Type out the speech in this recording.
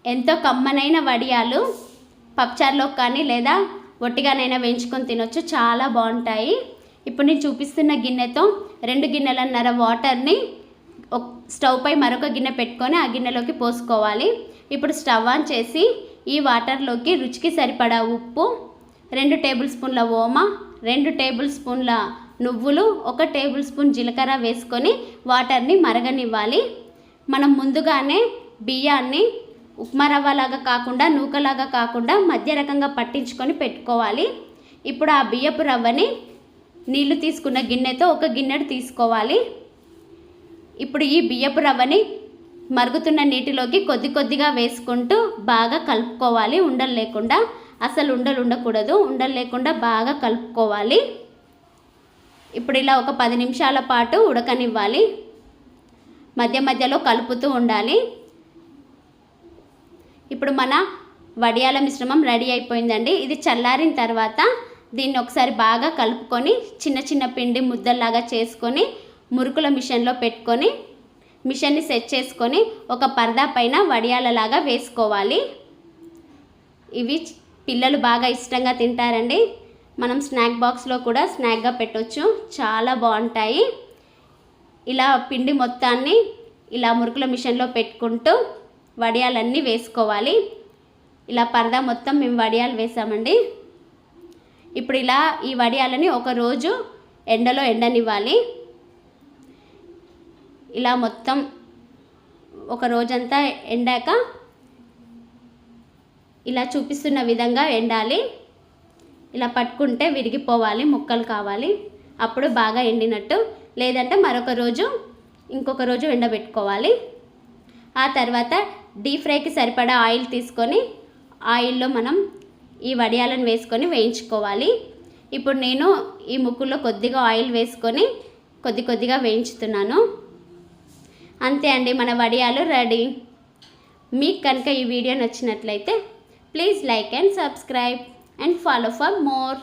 ఎంతో కమ్మనైన వడియాలు పప్పుచారులో కానీ లేదా ఒట్టిగానైనా వేయించుకొని తినొచ్చు, చాలా బాగుంటాయి. ఇప్పుడు నేను చూపిస్తున్న గిన్నెతో 2 గిన్నెలన్నర వాటర్ని స్టవ్ పై మరొక గిన్నె పెట్టుకొని ఆ గిన్నెలోకి పోసుకోవాలి. ఇప్పుడు స్టవ్ ఆన్ చేసి ఈ వాటర్లోకి రుచికి సరిపడా ఉప్పు, 2 టేబుల్ స్పూన్ల ఓమా, 2 టేబుల్ స్పూన్ల నువ్వులు, 1 టేబుల్ స్పూన్ జీలకర్ర వేసుకొని వాటర్ని మరగనివ్వాలి. మనం ముందుగానే బియ్యాన్ని ఉప్మా రవ్వలాగా కాకుండా నూకలాగా కాకుండా మధ్య రకంగా పట్టించుకొని పెట్టుకోవాలి. ఇప్పుడు ఆ బియ్యపు రవ్వని నీళ్లు తీసుకున్న గిన్నెతో 1 గిన్నెడు తీసుకోవాలి. ఇప్పుడు ఈ బియ్యపు రవ్వని మరుగుతున్న నీటిలోకి కొద్ది కొద్దిగా వేసుకుంటూ బాగా కలుపుకోవాలి. ఉండలు లేకుండా, అసలు ఉండలు ఉండకూడదు, ఉండలు లేకుండా బాగా కలుపుకోవాలి. ఇప్పుడు ఇలా ఒక 10 నిమిషాల పాటు ఉడకనివ్వాలి. మధ్య మధ్యలో కలుపుతూ ఉండాలి. ఇప్పుడు మన వడియాల మిశ్రమం రెడీ అయిపోయిందండి. ఇది చల్లారిన తర్వాత దీన్ని ఒకసారి బాగా కలుపుకొని చిన్న చిన్న పిండి ముద్దల్లాగా చేసుకొని మురుకుల మిషన్లో పెట్టుకొని మిషన్ని సెట్ చేసుకొని ఒక పరదా పైన వడియాలలాగా వేసుకోవాలి. ఇవి పిల్లలు బాగా ఇష్టంగా తింటారండి. మనం స్నాక్ బాక్స్లో కూడా స్నాక్గా పెట్టవచ్చు, చాలా బాగుంటాయి. ఇలా పిండి మొత్తాన్ని ఇలా మురుకుల మిషన్లో పెట్టుకుంటూ వడియాలన్నీ వేసుకోవాలి. ఇలా పరదా మొత్తం మేము వడియాలు వేసామండి. ఇప్పుడు ఇలా ఈ వడియాలని ఒక రోజు ఎండలో ఎండనివ్వాలి. ఇలా మొత్తం ఒక రోజంతా ఎండాక ఇలా చూపిస్తున్న విధంగా ఎండాలి. ఇలా పట్టుకుంటే విరిగిపోవాలి, ముక్కలు కావాలి, అప్పుడు బాగా ఎండినట్టు. లేదంటే మరొక రోజు ఇంకొక రోజు ఎండబెట్టుకోవాలి. ఆ తర్వాత డీప్ ఫ్రైకి సరిపడా ఆయిల్ తీసుకొని ఆయిల్లో మనం ఈ వడియాలను వేసుకొని వేయించుకోవాలి. ఇప్పుడు నేను ఈ ముక్కుల్లో కొద్దిగా ఆయిల్ వేసుకొని కొద్ది కొద్దిగా వేయించుతున్నాను. అంతే అండి, మన వడియాలు రెడీ. మీకు కనుక ఈ వీడియో నచ్చినట్లయితే please like and subscribe and follow for more.